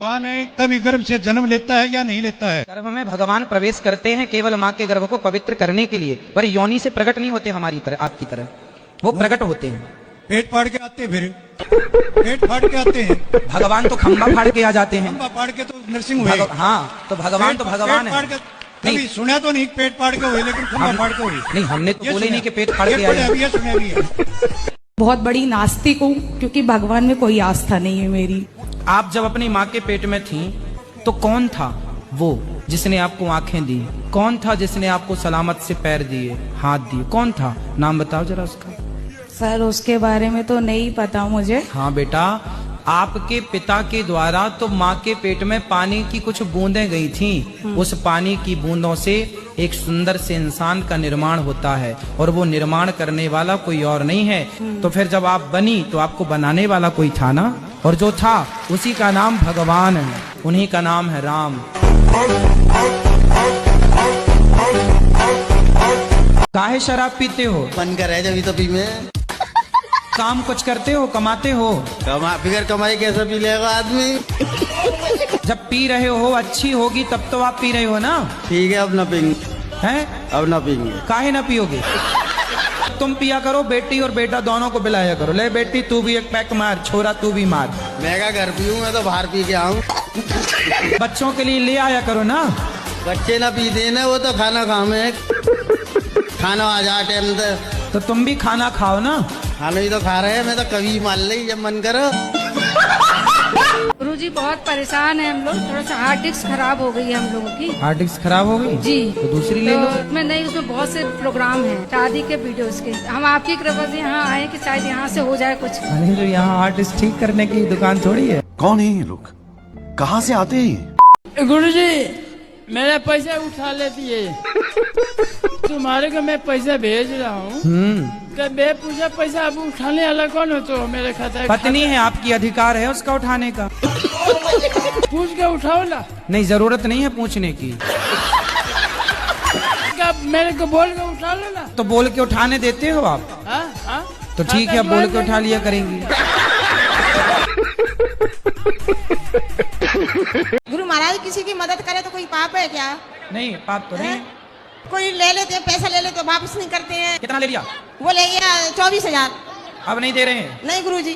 पान है कभी गर्भ से जन्म लेता है या नहीं लेता है? गर्भ में भगवान प्रवेश करते हैं केवल माँ के गर्भ को पवित्र करने के लिए, पर योनि से प्रकट नहीं होते हमारी तरह, आपकी तरह वो प्रकट होते हैं। पेट फाड़ के आते हैं, फिर पेट फाड़ के आते हैं। भगवान तो खंबा फाड़ के आ जाते हैं। खंबा फाड़ के तो नरसिंह हुए। हाँ, तो भगवान तो भगवान है। कभी सुना तो नहीं पेट फाड़ के हुए, लेकिन खंबा फाड़ के हुए। नहीं, हमने तो बोले नहीं कि पेट फाड़ के आए। बहुत बड़ी नास्तिक हूँ क्योंकि भगवान में कोई आस्था नहीं है मेरी। आप जब अपनी माँ के पेट में थी तो कौन था वो जिसने आपको आंखें दी? कौन था जिसने आपको सलामत से पैर दिए, हाथ दिए? कौन था? नाम बताओ जरा उसका। सर उसके बारे में तो नहीं पता मुझे। हाँ बेटा, आपके पिता के द्वारा तो माँ के पेट में पानी की कुछ बूंदें गई थीं। उस पानी की बूंदों से एक सुंदर से इंसान का निर्माण होता है, और वो निर्माण करने वाला कोई और नहीं है। तो फिर जब आप बनी तो आपको बनाने वाला कोई था ना, और जो था उसी का नाम भगवान है, उन्हीं का नाम है राम। काहे शराब पीते हो? मन कर रहा है जब तो पी में। काम कुछ करते हो, कमाते हो? बिगर कमाई कैसे पी लेगा आदमी? जब पी रहे हो अच्छी होगी तब तो आप पी रहे हो ना। ठीक है, अब ना पीएंगे। हैं? अब ना पीएंगे। काहे ना पियोगे? तुम पिया करो, बेटी और बेटा दोनों को पिलाया करो। ले बेटी तू भी एक पैक मार, छोरा तू भी मार। मैं क्या घर पीऊँ, मैं तो बाहर पी के आऊँ। बच्चों के लिए ले आया करो ना। बच्चे ना पीते ना, वो तो खाना खाओ में। खाना आ जा टाइम तो तुम भी खाना खाओ ना। खाना ही तो खा रहे हैं, मैं तो कभी मान ली जब मन करो। गुरुजी बहुत परेशान है हम लोग, थोड़ा सा हार्ड डिस्क खराब हो गई है हम लोगों की। हार्ड डिस्क खराब हो गई? जी। तो दूसरी ले लो। मैं नहीं, उसमें बहुत से प्रोग्राम हैं, शादी के वीडियोस के। हम आपकी कृपा से यहाँ आए कि शायद यहाँ से हो जाए कुछ। अरे जो यहाँ हार्ड डिस्क ठीक करने की दुकान थोड़ी है। कौन है ये लोग? कहाँ से आते हैं? गुरुजी मेरे पैसे उठा लेती है। तुम्हारे को मैं पैसा भेज रहा हूँ, बेपूछा पैसा अब उठाने वाला कौन हो? तो मेरे खाता पत्नी है आपकी, अधिकार है उसका उठाने का। पूछ के उठाओ ना। नहीं, जरूरत नहीं है पूछने की। मेरे को बोल के उठा लो ना। तो बोल के उठाने देते हो आप? हाँ? तो ठीक है, बोल के उठा लिया करेंगी। गुरु महाराज किसी की मदद करे तो कोई पाप है क्या? नहीं, पाप तो नहीं। कोई ले लेते हैं, पैसा ले लेते हैं, वापस नहीं करते हैं। कितना ले लिया? वो ले गया 24,000। अब नहीं दे रहे हैं? नहीं गुरुजी।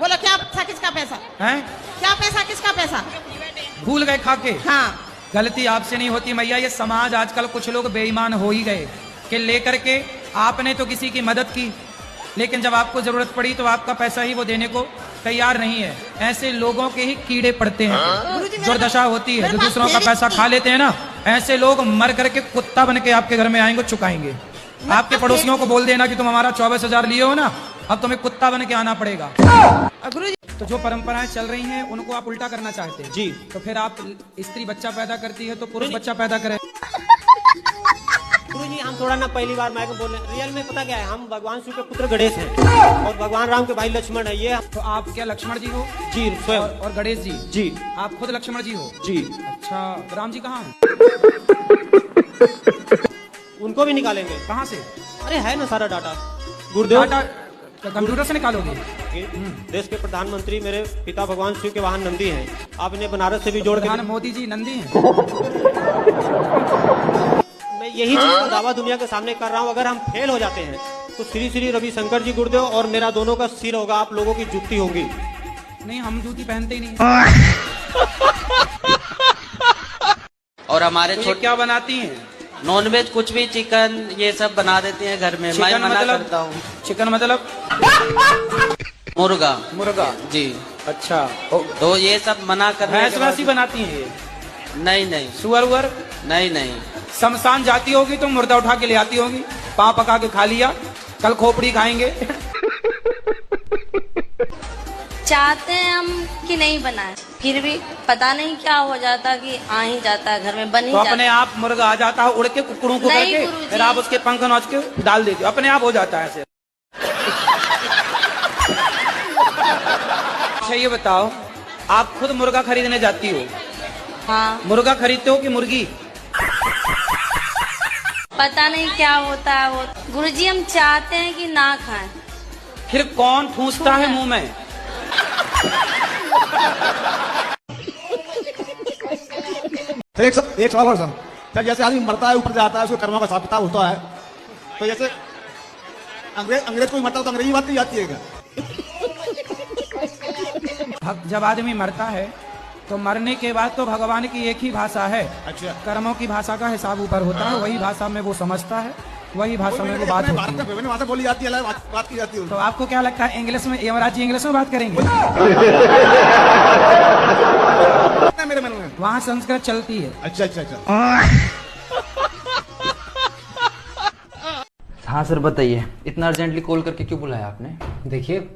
बोलो क्या था, किसका पैसा? हैं? क्या पैसा, किसका पैसा? भूल गए खा के? हाँ। गलती आपसे नहीं होती मैया, ये समाज आजकल कुछ लोग बेईमान हो ही गए कि लेकर के आपने तो किसी की मदद की, लेकिन जब आपको जरूरत पड़ी तो आपका पैसा ही वो देने को तैयार नहीं है। ऐसे लोगों के ही कीड़े पड़ते हैं, दुर्दशा होती है। जो दूसरों का पैसा खा लेते हैं ना, ऐसे लोग मर करके कुत्ता बन के आपके घर में आएंगे, चुकाएंगे। आपके पड़ोसियों को बोल देना कि तुम हमारा 24,000 लिए हो ना, अब तुम्हें कुत्ता बन के आना पड़ेगा। गुरुजी तो जो परंपराएं चल रही हैं उनको आप उल्टा करना चाहते हैं जी। तो फिर आप स्त्री बच्चा पैदा करती है तो पुरुष बच्चा पैदा करे। गुरुजी हम थोड़ा ना पहली बार मैं बोले, रियल में पता क्या है, हम भगवान शिव के पुत्र गणेश हैं और भगवान राम के भाई लक्ष्मण है। ये तो आप क्या लक्ष्मण जी हो? जी स्वयं। और गणेश जी? जी। आप खुद लक्ष्मण जी हो? जी। अच्छा, राम जी कहाँ हैं? उनको भी निकालेंगे। कहाँ से? अरे है ना सारा डाटा गुरुदेव। डाटा कंप्यूटर से निकालोगे? देश के प्रधानमंत्री मेरे पिता भगवान शिव के वाहन नंदी हैं। आप इन्हें बनारस से भी जोड़ के। मोदी जी नंदी हैं? मैं यही चीज का दावा दुनिया के सामने कर रहा हूँ। अगर हम फेल हो जाते हैं तो श्री श्री रविशंकर जी गुरुदेव और मेरा दोनों का सिर होगा, आप लोगों की जुत्ती होगी। नहीं, हम जूती पहनते ही नहीं। और हमारे तो क्या बनाती हैं? नॉनवेज कुछ भी, चिकन ये सब बना देते हैं घर में। मैं मना करता हूँ। चिकन मतलब? मुर्गा। मुर्गा जी। अच्छा, तो ये सब मना कर। भैंस वैसी बनाती हैं ये? नहीं नहीं। सुअर उअर? नहीं नहीं। शमशान जाती होगी तो मुर्दा उठा के ले आती होगी, पाँव पका के खा लिया, कल खोपड़ी खाएंगे। चाहते हैं हम कि नहीं बनाए, फिर भी पता नहीं क्या हो जाता कि आ ही जाता है घर में, बन ही तो जाता। अपने आप मुर्गा आ जाता है उड़ के कुकड़ों को करके, फिर आप उसके पंख नोच के डाल देते हो, अपने आप हो जाता है ऐसे। अच्छा ये बताओ, आप खुद मुर्गा खरीदने जाती हो? हाँ। मुर्गा खरीदते हो कि मुर्गी? पता नहीं क्या होता है वो। गुरुजी हम चाहते हैं कि ना खाएं। फिर कौन ठूसता है मुंह में? एक सवाल और सर, जैसे आदमी मरता है ऊपर जाता है उसको कर्मों का हिसाब किताब होता है, तो जैसे अंग्रेज कोई मरता है तो अंग्रेजी बात नहीं आती है क्या? जब आदमी मरता है तो मरने के बाद तो भगवान की एक ही भाषा है। अच्छा। कर्मों की भाषा का हिसाब ऊपर होता है, वही भाषा में वो समझता है, वही भाषा में वो बात होती है। विभिन्न भाषा बोली जाती है, बात की जाती है। तो आपको क्या लगता है इंग्लिश में, यमराज जी इंग्लिश में बात करेंगे? मेरे मन में वहाँ संस्कृत चलती है। अच्छा अच्छा अच्छा। हाँ सर बताइए, इतना अर्जेंटली कॉल करके क्यों बुलाया आपने? देखिए,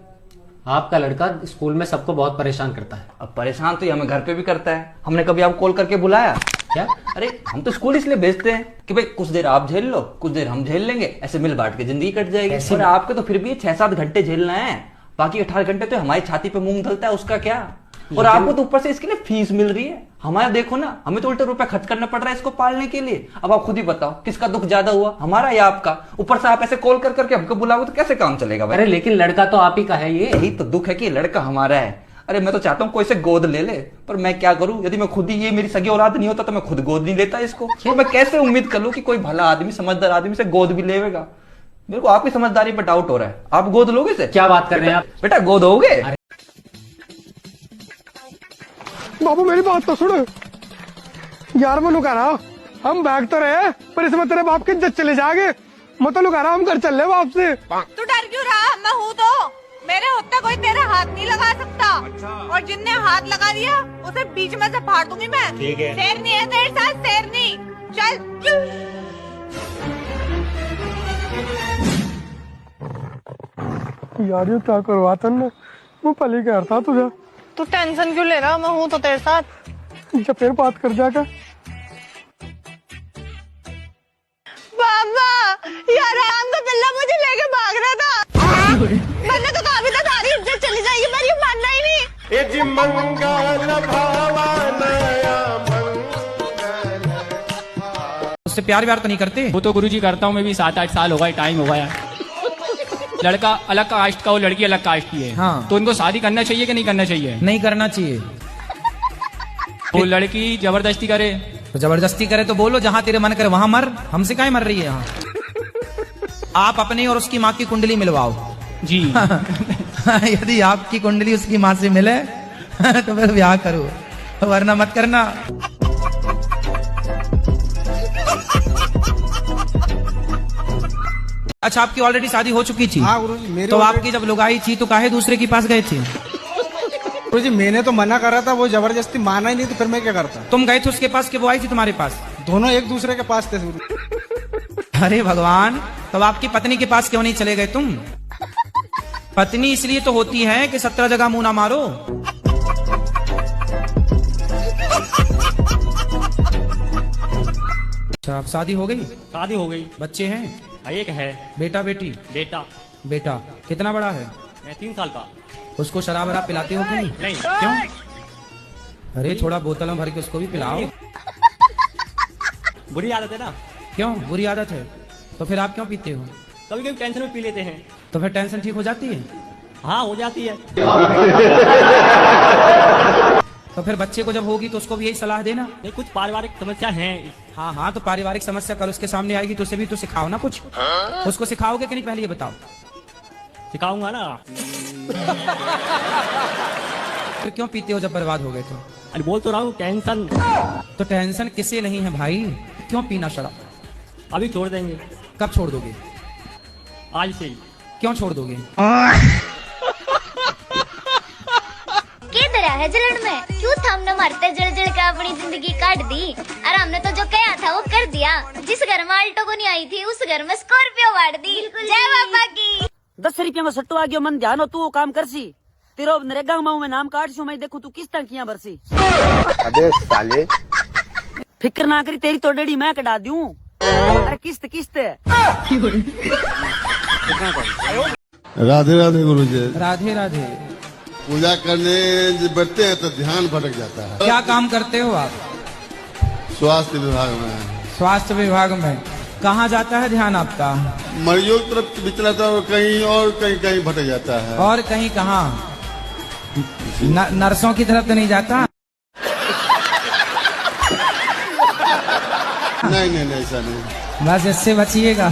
आपका लड़का स्कूल में सबको बहुत परेशान करता है। अब परेशान तो ये हमें घर पे भी करता है, हमने कभी आपको कॉल करके बुलाया क्या? अरे हम तो स्कूल इसलिए भेजते हैं कि भाई कुछ देर आप झेल लो, कुछ देर हम झेल लेंगे, ऐसे मिल बांट के जिंदगी कट जाएगी। और आपके तो फिर भी 6-7 घंटे झेलना है, बाकी 18 घंटे तो हमारी छाती पे मूंग धलता है, उसका क्या? और आपको तो ऊपर से इसके लिए फीस मिल रही है, हमारा देखो ना, हमें तो उल्टे रुपए खर्च करना पड़ रहा है इसको पालने के लिए। अब आप खुद ही बताओ किसका दुख ज्यादा हुआ, हमारा या आपका? ऊपर से आप ऐसे कॉल कर करके हमको बुलाओगे तो कैसे काम चलेगा भाई? अरे लेकिन लड़का तो आप ही का है, ये यही तो दुख है कि लड़का हमारा है। अरे मैं तो चाहता हूँ कोई से गोद ले ले, पर मैं क्या करूँ, यदि मैं खुद ही ये मेरी सगी औलाद नहीं होता तो मैं खुद गोद नहीं लेता इसको। तो मैं कैसे उम्मीद कर लूँ कि कोई भला आदमी, समझदार आदमी से गोद भी लेगा? मेरे को आपकी समझदारी पर डाउट हो रहा है। आप गोद लोगे से? क्या बात कर रहे हैं आप? बेटा गोद होगे? बाबू मेरी बात तो सुन यार, मैं लुका रहा, हम भाग तो रहे पर इसमें तेरे बाप की इज्जत चले जाएंगे। मैं तो लुका रहा, हम घर चल रहे बाप से। तू डर क्यों रहा? मैं हूँ तो, मेरे होते कोई तेरा हाथ नहीं लगा सकता। और जिनने हाथ लगा दिया उसे बीच में से फाड़ दूंगी मैं। ठीक है। शेरनी है तेरे साथ, शेरनी। चल यार ये क्या करवाता ने, मैं पली कह रहा तुझे। तू टेंशन क्यों ले रहा? मैं हूँ तो तेरे साथ। जब फिर बात कर जाकर बाबा यार, राम का पिल्ला मुझे लेके भाग रहा था। मैंने तो कहा भी था सारी इज्जत चली जाएगी, पर ये मानना ही नहीं। उससे प्यार व्यार तो नहीं करते? वो तो गुरुजी करता हूँ मैं भी, 7-8 साल हो गए, टाइम हो गया। लड़का अलग कास्ट का हो, लड़की अलग कास्ट की है। हाँ। तो उनको शादी करना चाहिए कि नहीं करना चाहिए? नहीं करना चाहिए। वो लड़की जबरदस्ती करे तो जबरदस्ती करे तो बोलो जहां तेरे मन करे वहां मर, हमसे काहे मर रही है यहाँ? आप अपनी और उसकी माँ की कुंडली मिलवाओ जी। यदि आपकी कुंडली उसकी माँ से मिले तो फिर ब्याह करो, वरना मत करना। अच्छा, आपकी ऑलरेडी शादी हो चुकी थी? हाँ गुरुजी, मेरी तो आपकी जब लुगाई थी तो काहे दूसरे के पास गए थे? गुरुजी मैंने तो मना करा था, वो जबरदस्ती माना ही नहीं, तो फिर मैं क्या करता? तुम गए थे उसके पास कि वो आई थी तुम्हारे पास? दोनों एक दूसरे के पास थे। अरे भगवान, तब आपकी पत्नी के पास क्यों नहीं चले गए तुम? पत्नी इसलिए तो होती है कि 17 जगह मुंह ना मारो। अच्छा, अब शादी हो गई? शादी हो गई। बच्चे हैं? एक है। बेटा बेटी? बेटा। बेटा कितना बड़ा है? मैं 3 साल का। उसको शराब वराब पिलाते हो कि नहीं? नहीं। क्यों? अरे थोड़ा बोतल में भर के उसको भी पिलाओ। बुरी आदत है ना। क्यों बुरी आदत है? तो फिर आप क्यों पीते हो? कभी कभी टेंशन में पी लेते हैं। तो फिर टेंशन ठीक हो जाती है? हाँ हो जाती है। तो फिर बच्चे को जब होगी तो उसको भी यही सलाह देना। नहीं, कुछ पारिवारिक समस्या है। हाँ हाँ, तो पारिवारिक समस्या कल उसके सामने आएगी तो उसे भी तो सिखाओ ना कुछ। उसको सिखाओगे कि नहीं, पहले ये बताओ। सिखाऊंगा ना। फिर क्यों पीते हो जब बर्बाद हो गए तो? अरे बोल तो रहा हूँ, टेंशन। तो टेंशन किसे नहीं है भाई, क्यों पीना शराब? अभी छोड़ देंगे। कब छोड़ दोगे? आज से ही। क्यों छोड़ दोगे? किधर है जलन में? क्यों थमने मारते जड़ जड़ के अपनी जिंदगी काट दी? और हमने तो जो कहा था वो कर दिया। जिस घर में आल्टो को नहीं आई थी उस घर में स्कॉर्पियो बांट दी। जय बाबा की। 10 रुपया में सट्टू आ गया, मन ध्यान हो तू वो काम कर सी। तेरा नरेगा में नाम काट सू, मैं देखू तू किस तरह किया बरसी। अबे साले, फिक्र ना करी, तेरी तो डेडी मैं कटा दूं। अरे किस्त किस्त। राधे राधे गुरुजी। राधे राधे। पूजा करने जब बैठते हैं तो ध्यान भटक जाता है। क्या काम करते हो आप? स्वास्थ्य विभाग में। स्वास्थ्य विभाग में कहाँ जाता है ध्यान आपका? मरीजों की तरफ भी चलाता है और कहीं कहीं भटक जाता है। और कहीं कहाँ? नर्सों की तरफ तो नहीं जाता? ना? नहीं नहीं नहीं ऐसा नहीं। बस इससे बचिएगा।